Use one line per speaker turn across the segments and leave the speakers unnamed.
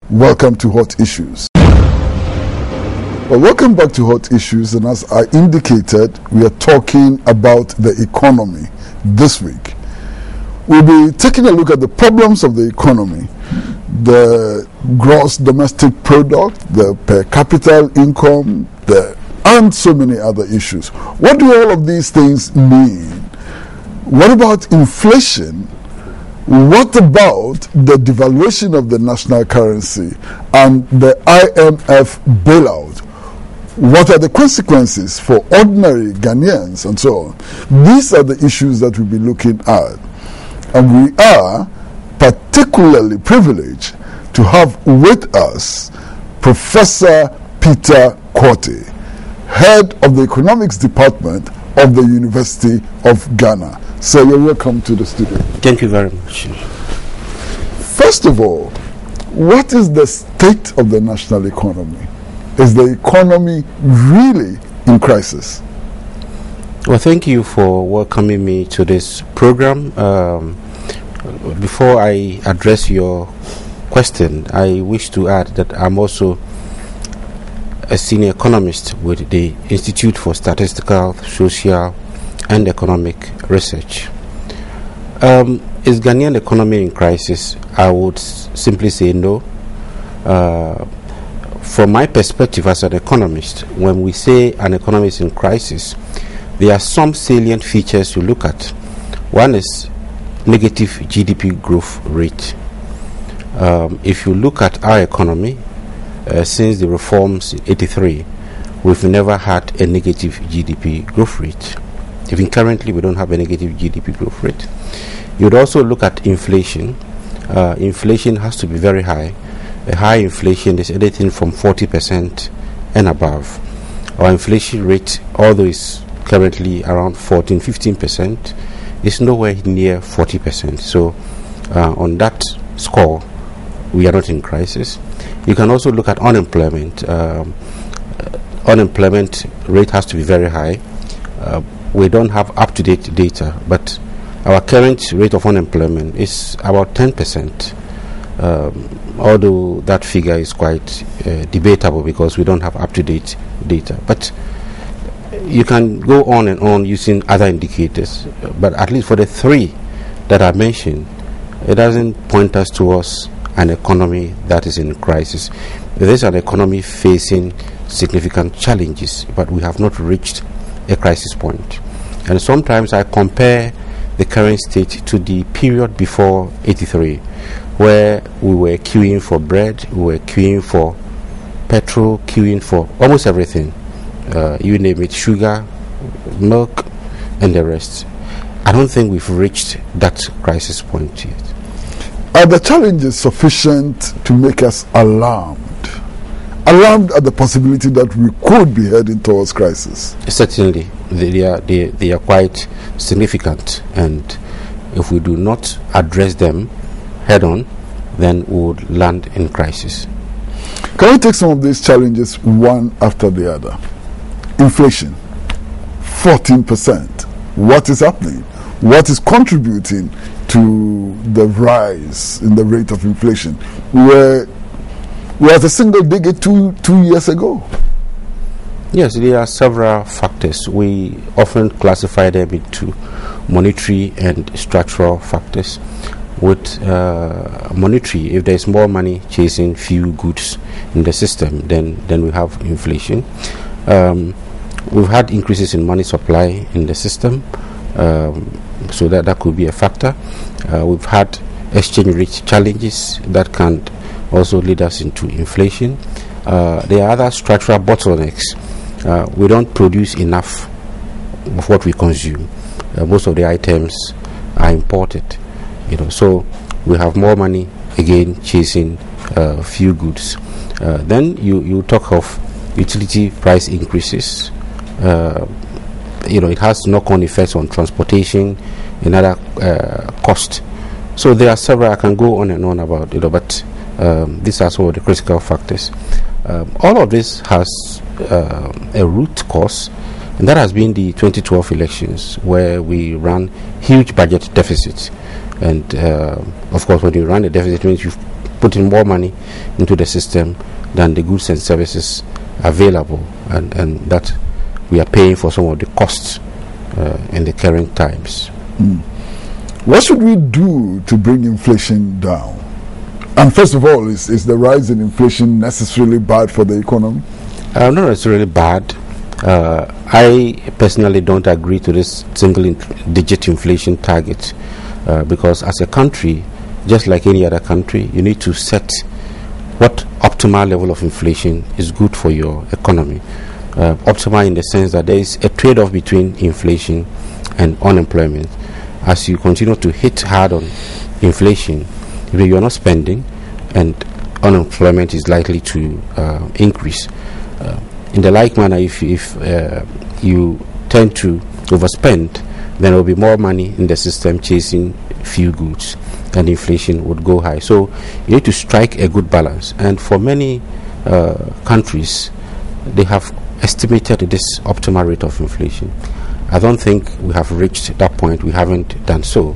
Welcome to Hot Issues. Well, welcome back to Hot Issues, and as I indicated, we are talking about the economy this week. We'll be taking a look at the problems of the economy, the gross domestic product, the per capita income, and so many other issues. What do all of these things mean? What about inflation? What about the devaluation of the national currency and the IMF bailout? What are the consequences for ordinary Ghanaians and so on? These are the issues that we'll be looking at. And we are particularly privileged to have with us Professor Peter Quartey, head of the economics department of the University of Ghana. So you're welcome to the studio.
Thank you very much.
First of all, what is the state of the national economy? Is the economy really in crisis?
Well, thank you for welcoming me to this program. Before I address your question, I wish to add that I'm also a senior economist with the Institute for Statistical, Social and Economic Research. Is Ghanaian economy in crisis? I would simply say no. From my perspective as an economist, when we say an economy is in crisis, there are some salient features to look at. One is negative GDP growth rate. If you look at our economy, since the reforms in '83, we've never had a negative GDP growth rate. Even currently, we don't have a negative GDP growth rate. You'd also look at inflation. Inflation has to be very high. A high inflation is anything from 40% and above. Our inflation rate, although it's currently around 14-15%, is nowhere near 40%. So on that score, we are not in crisis. You can also look at unemployment. Unemployment rate has to be very high. We don't have up-to-date data, but our current rate of unemployment is about 10%, although that figure is quite debatable because we don't have up-to-date data. But you can go on and on using other indicators, but at least for the three that I mentioned, it doesn't point us towards an economy that is in crisis. It is an economy facing significant challenges, but we have not reached a crisis point. And sometimes I compare the current state to the period before '83, where we were queuing for bread, we were queuing for petrol, queuing for almost everything. You name it, sugar, milk, and the rest. I don't think we've reached that crisis point yet.
Are the challenges sufficient to make us alarmed? Alarmed at the possibility that we could be heading towards crisis?
Certainly, they are quite significant, and if we do not address them head on, then we would land in crisis.
Can we take some of these challenges one after the other? Inflation, 14%. What is happening? What is contributing to the rise in the rate of inflation? We were at a single digit two years ago.
Yes, there are several factors. We often classify them into monetary and structural factors. With monetary, if there is more money chasing few goods in the system, then we have inflation. We've had increases in money supply in the system, so that could be a factor. We've had exchange rate challenges that can also lead us into inflation. There are other structural bottlenecks. We don't produce enough of what we consume. Most of the items are imported, so we have more money again chasing few goods. Then you talk of utility price increases. It has knock-on effects on transportation and other cost. So there are several. I can go on and on about but these are some of the critical factors. All of this has a root cause, and that has been the 2012 elections, where we ran huge budget deficits. And of course, when you run a deficit, it means you've putting more money into the system than the goods and services available, and that we are paying for some of the costs in the current times.
What should we do to bring inflation down? And first of all, is the rise in inflation necessarily bad for the economy?
Not necessarily bad. I personally don't agree to this single-digit inflation target because as a country, just like any other country, you need to set what optimal level of inflation is good for your economy. Optimal in the sense that there is a trade-off between inflation and unemployment. As you continue to hit hard on inflation, if you are not spending, and unemployment is likely to increase. In the like manner, if you tend to overspend, then there will be more money in the system chasing few goods, and inflation would go high. So you need to strike a good balance. And for many countries, they have estimated this optimal rate of inflation. I don't think we have reached that point. We haven't done so.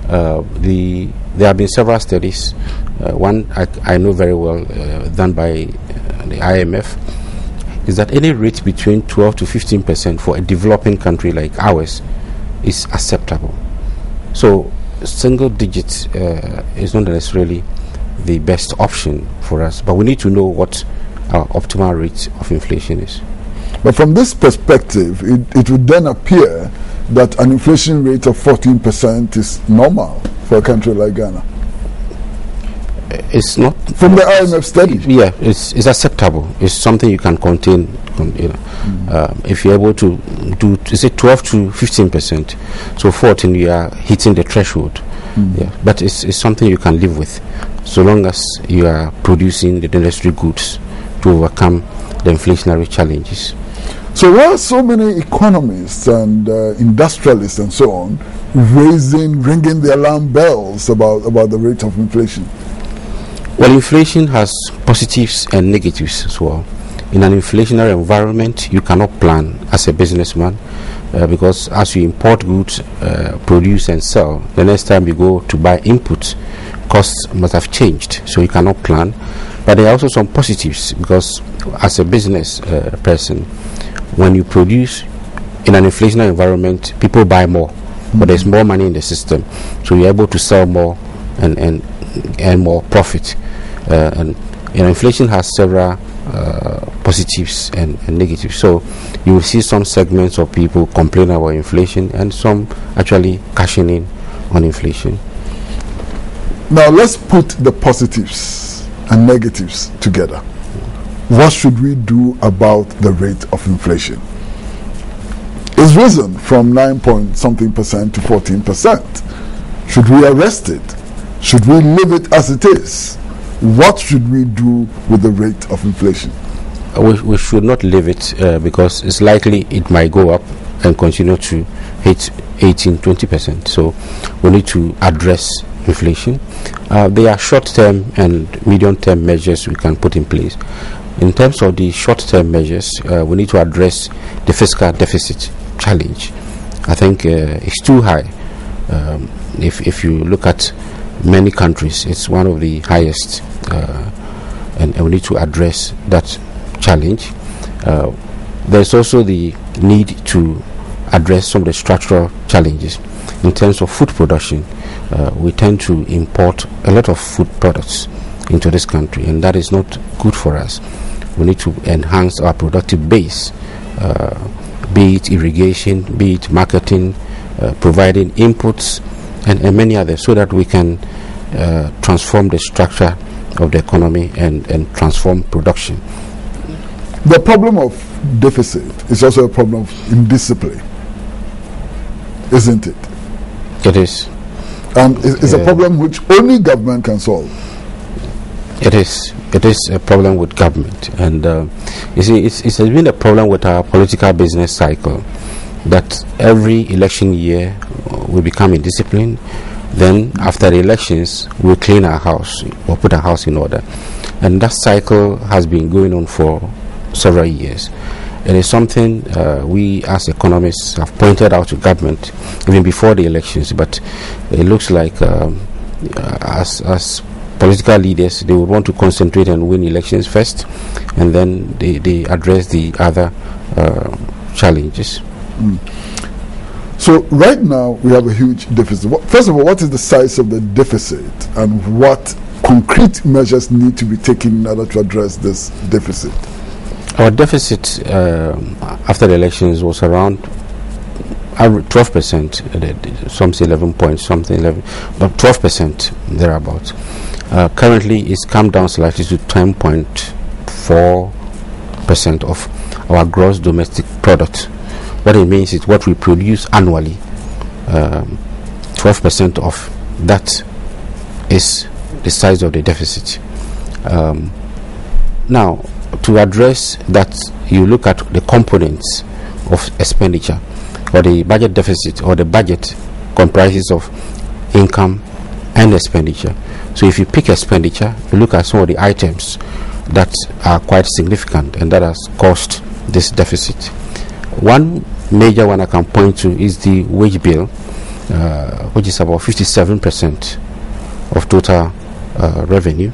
There have been several studies. One I know very well, done by the IMF, is that any rate between 12 to 15% for a developing country like ours is acceptable. So single digits is not necessarily the best option for us, but we need to know what our optimal rate of inflation is.
But from this perspective, it would then appear that an inflation rate of 14% is normal for a country like Ghana.
It's not
from the IMF study.
Yeah, it's acceptable. It's something you can contain. If you're able to do, is it 12 to 15%? So 14, you are hitting the threshold. Yeah, but it's something you can live with, so long as you are producing the necessary goods to overcome the inflationary challenges.
So why are so many economists and industrialists and so on ringing the alarm bells about the rate of inflation?
Well, inflation has positives and negatives as well. In an inflationary environment, you cannot plan as a businessman because as you import goods, produce and sell, the next time you go to buy inputs, costs must have changed, so you cannot plan. But there are also some positives because as a business person, when you produce in an inflationary environment, people buy more, but there's more money in the system, so you're able to sell more and earn more profit. And inflation has several positives and negatives. So you will see some segments of people complain about inflation and some actually cashing in on inflation.
Now let's put the positives and negatives together. What should we do about the rate of inflation? It's risen from 9-point-something% to 14%. Should we arrest it? Should we leave it as it is? What should we do with the rate of inflation?
We should not leave it because it's likely it might go up and continue to hit 18-20%. So we need to address inflation. There are short-term and medium-term measures we can put in place. In terms of the short-term measures, we need to address the fiscal deficit challenge. I think it's too high. If you look at many countries, it's one of the highest, and we need to address that challenge. There's also the need to address some of the structural challenges. In terms of food production, we tend to import a lot of food products into this country, and that is not good for us. We need to enhance our productive base, be it irrigation, be it marketing, providing inputs, and many others, so that we can transform the structure of the economy and transform production.
The problem of deficit is also a problem of indiscipline, isn't it?
It is.
And it's a problem which only government can solve.
It is. It is a problem with government, and you see, it has been a problem with our political business cycle that every election year we become indisciplined. Then after the elections, we clean our house or put our house in order, and that cycle has been going on for several years. It is something we as economists have pointed out to government even before the elections, but it looks like as political leaders, they would want to concentrate and win elections first, and then they address the other challenges.
So right now we have a huge deficit. First of all, what is the size of the deficit, and what concrete measures need to be taken in order to address this deficit?
Our deficit after the elections was around 12%, some say 11 point something, 11, but 12% thereabouts. Currently, it's come down slightly to 10.4% of our gross domestic product. What it means is what we produce annually. 12% of that is the size of the deficit. Now, to address that, you look at the components of expenditure, or the budget deficit, or the budget comprises of income and expenditure. So if you pick expenditure, you look at some of the items that are quite significant and that has caused this deficit. One major one I can point to is the wage bill, which is about 57% of total revenue.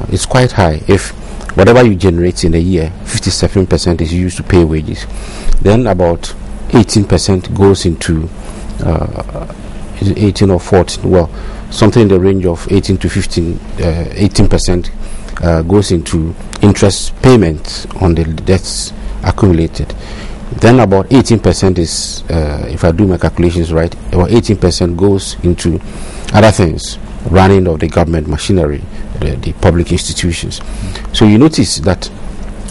It's quite high. If whatever you generate in a year, 57% is used to pay wages, then about 18% goes into 18 or 14, well, something in the range of 18 to 18% goes into interest payments on the debts accumulated. Then about 18% is, if I do my calculations right, about 18% goes into other things, running of the government machinery, the public institutions. So you notice that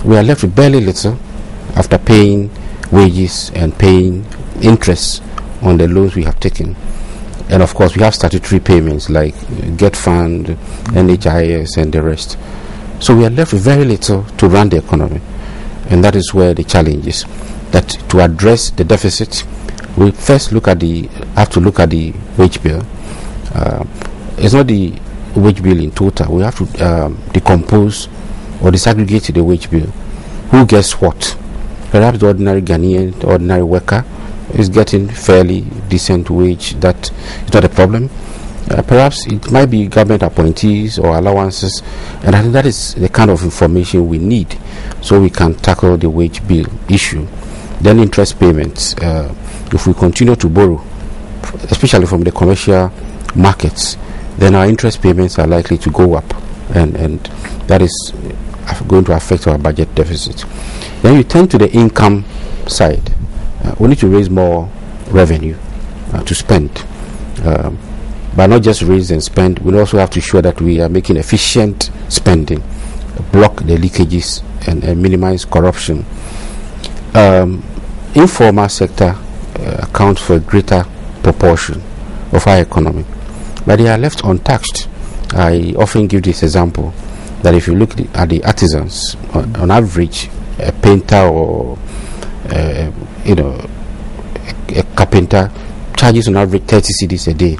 we are left with barely little after paying wages and paying interest on the loans we have taken. And of course we have statutory payments like Get Fund, NHIS and the rest. So we are left with very little to run the economy, and that is where the challenge is. That to address the deficit, we first have to look at the wage bill. It's not the wage bill in total. We have to decompose or disaggregate the wage bill. Who gets what? Perhaps the ordinary Ghanaian, the ordinary worker is getting fairly decent wage. That is not a problem. Perhaps it might be government appointees or allowances, and I think that is the kind of information we need so we can tackle the wage bill issue. Then interest payments. If we continue to borrow, especially from the commercial markets, then our interest payments are likely to go up, and that is going to affect our budget deficit. Then you turn to the income side. We need to raise more revenue to spend, but not just raise and spend. We also have to ensure that we are making efficient spending, block the leakages and minimize corruption. Informal sector accounts for a greater proportion of our economy, but they are left untouched. I often give this example that if you look at the artisans, on average, a painter or a carpenter charges on average 30 cedis a day.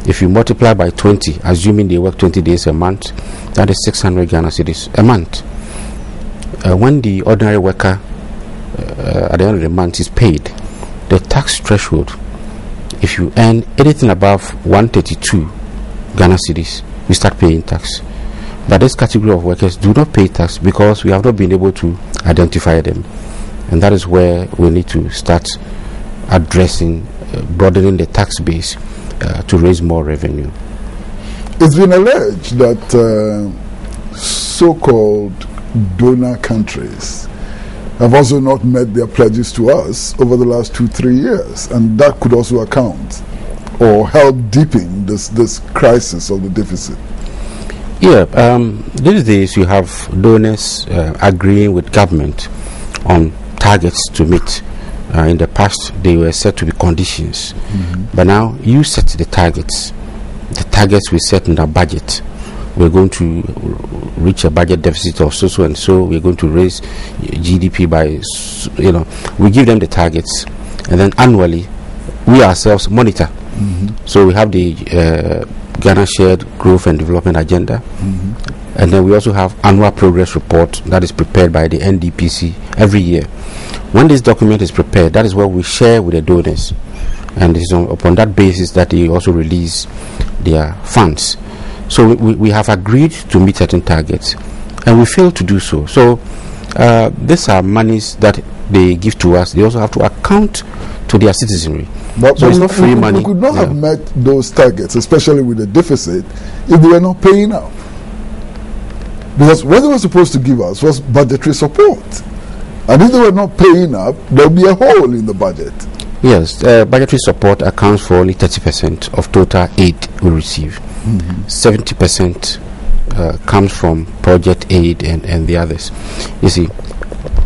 If you multiply by 20, assuming they work 20 days a month, that is 600 Ghana cedis a month. When the ordinary worker at the end of the month is paid, the tax threshold, if you earn anything above 132 Ghana cedis, we start paying tax. But this category of workers do not pay tax because we have not been able to identify them, and that is where we need to start addressing, broadening the tax base to raise more revenue.
It's been alleged that so-called donor countries have also not met their pledges to us over the last 2-3 years, and that could also account or help deepen this crisis of the deficit.
Yeah, these days you have donors agreeing with government on targets to meet. In the past, they were said to be conditions, but now you set the targets. The targets we set in our budget. We're going to reach a budget deficit of so and so. We're going to raise GDP by, we give them the targets, and then annually we ourselves monitor. So we have the Ghana Shared Growth and Development Agenda, and then we also have annual progress report that is prepared by the NDPC every year. When this document is prepared, that is what we share with the donors, and it is upon that basis that they also release their funds. So we have agreed to meet certain targets, and we failed to do so. So these are monies that they give to us. They also have to account to their citizenry.
But
so it's not free money.
We could not have met those targets, especially with the deficit, if they were not paying up. Because what they were supposed to give us was budgetary support. And if they were not paying up, there would be a hole in the budget.
Yes, budgetary support accounts for only 30% of total aid we receive. 70% comes from project aid and the others. You see,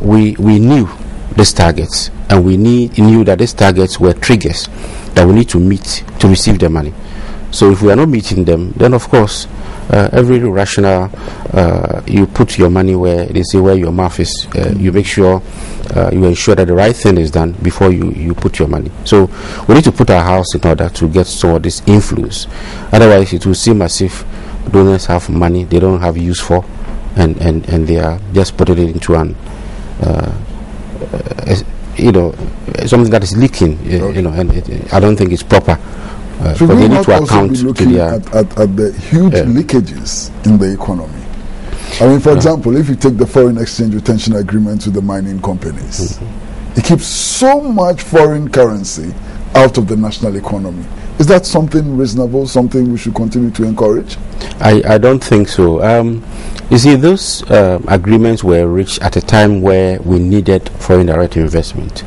we knew these targets, and we knew that these targets were triggers that we need to meet to receive the money. So if we are not meeting them, then of course every rational, you put your money where they say where your mouth is. You make sure you ensure that the right thing is done before you put your money. So we need to put our house in order to get some of this influence. Otherwise it will seem as if donors have money they don't have use for, and they are just putting it into an something that is leaking. And I don't think it's proper.
So
they
we
need
not
to
also
account
be
to
looking
their
at the huge leakages in the economy. I mean, for example, if you take the foreign exchange retention agreements with the mining companies, it keeps so much foreign currency out of the national economy. Is that something reasonable, something we should continue to encourage?
I don't think so. You see, those agreements were reached at a time where we needed foreign direct investment.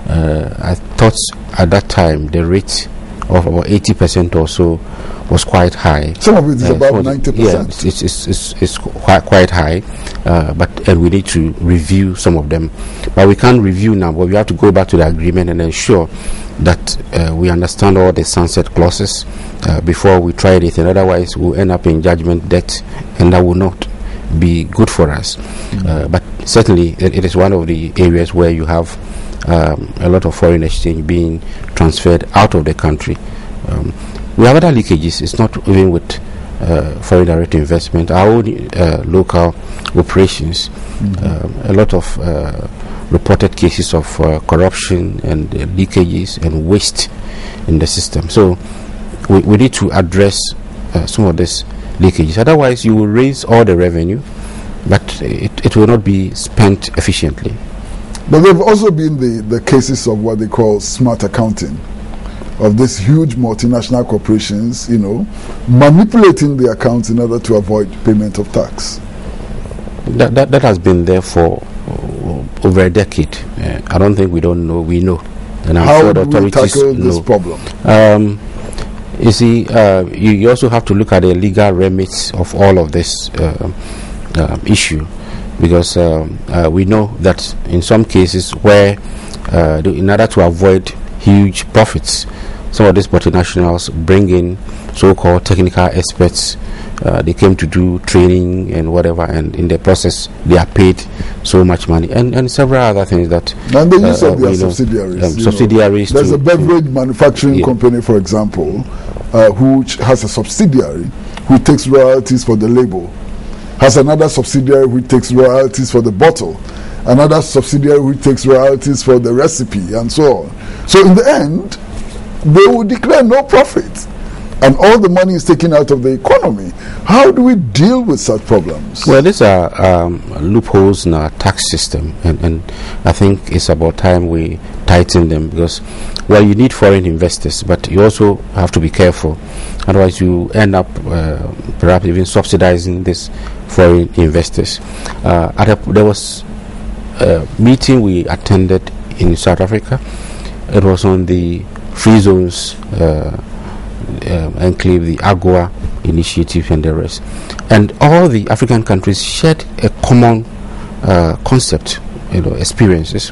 I thought at that time the rate of about 80% or so was quite high.
Some of it is about 90%.
Yeah, it's quite high, and we need to review some of them. But we can't review now, but we have to go back to the agreement and ensure that we understand all the sunset clauses before we try anything. Otherwise, we'll end up in judgment debt, and that will not be good for us. But certainly, it is one of the areas where you have a lot of foreign exchange being transferred out of the country. We have other leakages. It's not even with foreign direct investment. Our own local operations, a lot of reported cases of corruption and leakages and waste in the system. So we need to address some of these leakages. Otherwise, you will raise all the revenue, but it will not be spent efficiently.
But there have also been the cases of what they call smart accounting, of these huge multinational corporations, manipulating the accounts in order to avoid payment of tax.
That has been there for over a decade. I don't think we don't know. We know. And I'm sure the authorities
tackle this problem?
You see, you also have to look at the legal remits of all of this issue. Because we know that in some cases where in order to avoid huge profits, some of these multinationals bring in so-called technical experts. They came to do training and whatever, and in the process they are paid so much money and several other things that
and the use of their subsidiaries. There's a beverage manufacturing company, for example, which has a subsidiary who takes royalties for the label, has another subsidiary which takes royalties for the bottle, another subsidiary which takes royalties for the recipe, and so on. So in the end, they will declare no profit, and all the money is taken out of the economy. How do we deal with such problems?
Well, these are loopholes in our tax system, and I think it's about time we tighten them, because, well, you need foreign investors, but you also have to be careful. Otherwise, you end up perhaps even subsidizing these foreign investors. There was a meeting we attended in South Africa. It was on the free zones enclave, the AGOA initiative and the rest. And all the African countries shared a common concept, experiences.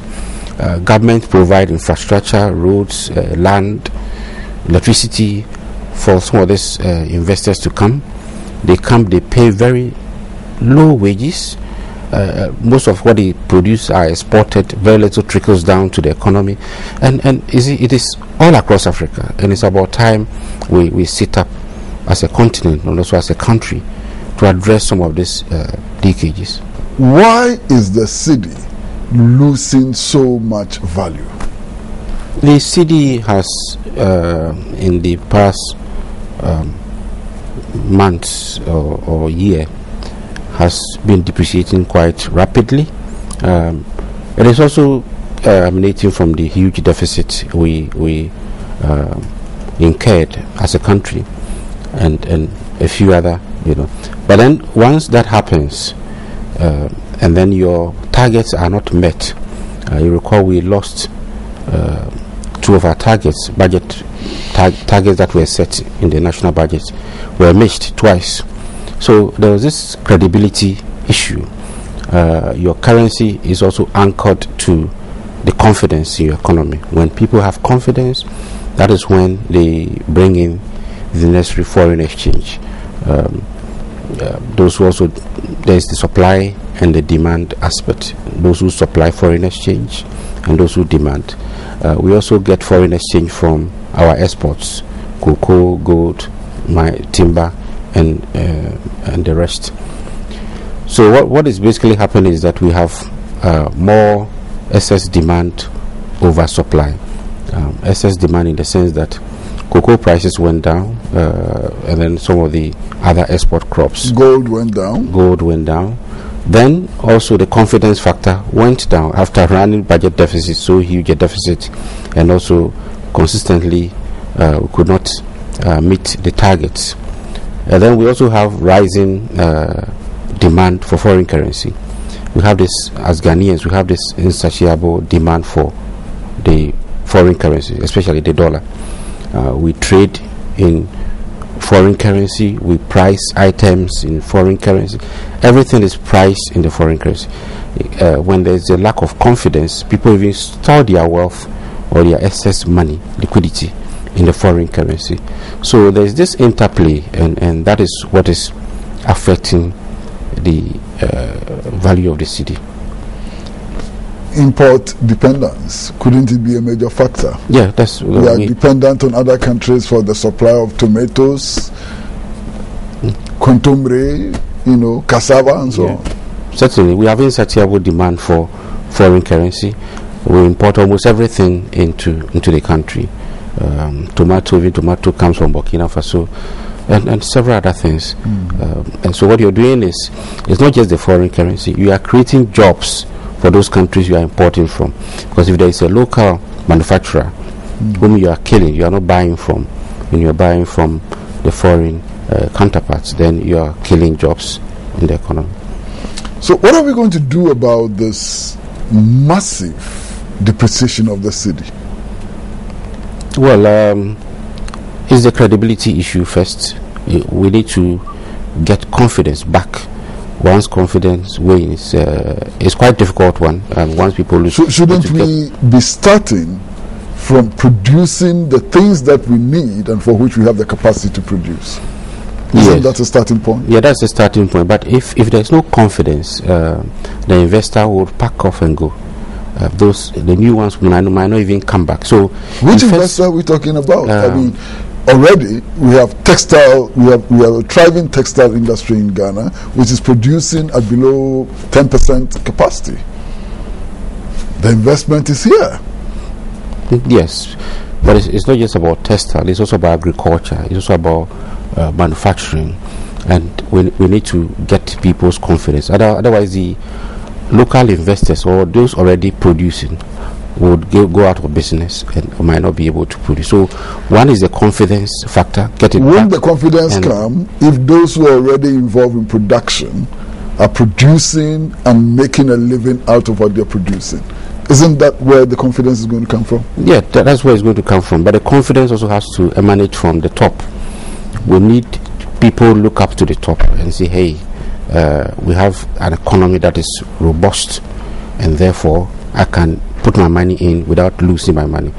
Governments provide infrastructure, roads, land, electricity for some of these investors to come. They come, they pay very low wages. Most of what they produce are exported. Very little trickles down to the economy, and it is all across Africa. And it's about time we sit up as a continent and also as a country to address some of these leakages.
Why is the cedi losing so much value?
The cedi has in the past months or year has been depreciating quite rapidly. It is also emanating from the huge deficit we incurred as a country, and a few other, But then once that happens, and then your targets are not met, you recall we lost 2 of our targets, targets that were set in the national budget, were missed twice. So there was this credibility issue. Your currency is also anchored to the confidence in your economy. When people have confidence, that is when they bring in the necessary foreign exchange. Those who also, there's the supply and the demand aspect. Those who supply foreign exchange and those who demand. We also get foreign exchange from our exports: cocoa, gold, timber, and the rest. So what is basically happening is that we have more excess demand over supply. Excess demand in the sense that cocoa prices went down, and then some of the other export crops.
Gold went down. Then also the confidence factor went down after running budget deficit, so huge a deficit, and also consistently we could not meet the targets. And then we also have rising demand for foreign currency. We have this, as Ghanaians, we have this insatiable demand for the foreign currency, especially the dollar. We trade in foreign currency, we price items in foreign currency. Everything is priced in the foreign currency. When there is a lack of confidence, people even store their wealth or their excess money, liquidity, in the foreign currency. So there is this interplay, and that is what is affecting the value of the cedi. Import dependence, couldn't it be a major factor?
Yeah, that's
we are dependent on other countries for the supply of tomatoes, contombre, cassava, and so on.
Certainly, we have insatiable demand for foreign currency. We import almost everything into the country. Tomato comes from Burkina Faso, and several other things. And so what you're doing is, it's not just the foreign currency. You are creating jobs for those countries you are importing from. Because if there is a local manufacturer whom you are killing, you are not buying from. When you are buying from the foreign counterparts, then you are killing jobs in the economy.
So what are we going to do about this massive depreciation of the cedi?
Well, it's the credibility issue first. We need to get confidence back. Once confidence wanes, it's quite a difficult one. And once people lose,
shouldn't we be starting from producing the things that we need and for which we have the capacity to produce? Isn't that a starting point?
Yeah, that's a starting point. But if there's no confidence, the investor will pack off and go. The new ones might not even come back. So,
which investor are we talking about? I mean, already we have a thriving textile industry in Ghana, which is producing at below 10% capacity. The investment is here.
Yes, but it's not just about textile. It's also about agriculture. It's also about manufacturing, and we need to get people's confidence. Otherwise, the local investors or those already producing would go out of business and might not be able to produce. So one is the confidence factor.
Won't the confidence come if those who are already involved in production are producing and making a living out of what they're producing? Isn't that where the confidence is going to come from?
Yeah, that's where it's going to come from. But the confidence also has to emanate from the top. We need people look up to the top and say, hey, we have an economy that is robust, and therefore I can put my money in without losing my money.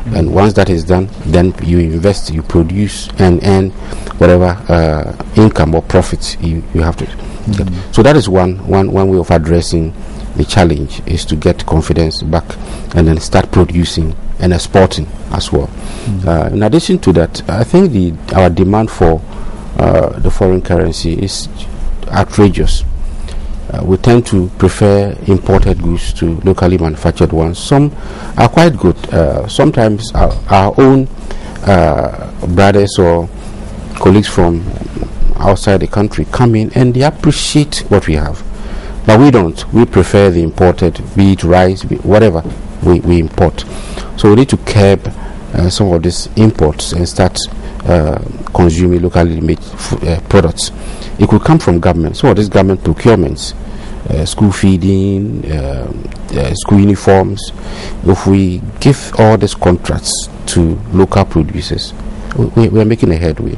And once that is done, then you invest, you produce, and earn whatever income or profits you have to get. So that is one way of addressing the challenge, is to get confidence back and then start producing and exporting as well. In addition to that, I think our demand for the foreign currency is outrageous. We tend to prefer imported goods to locally manufactured ones. Some are quite good. Sometimes our own brothers or colleagues from outside the country come in and they appreciate what we have. But we don't. We prefer the imported, be it rice, whatever we import. So we need to curb some of these imports and start consuming locally made products. It could come from government. Some of these government procurements, school feeding, school uniforms. If we give all these contracts to local producers, we are making a headway.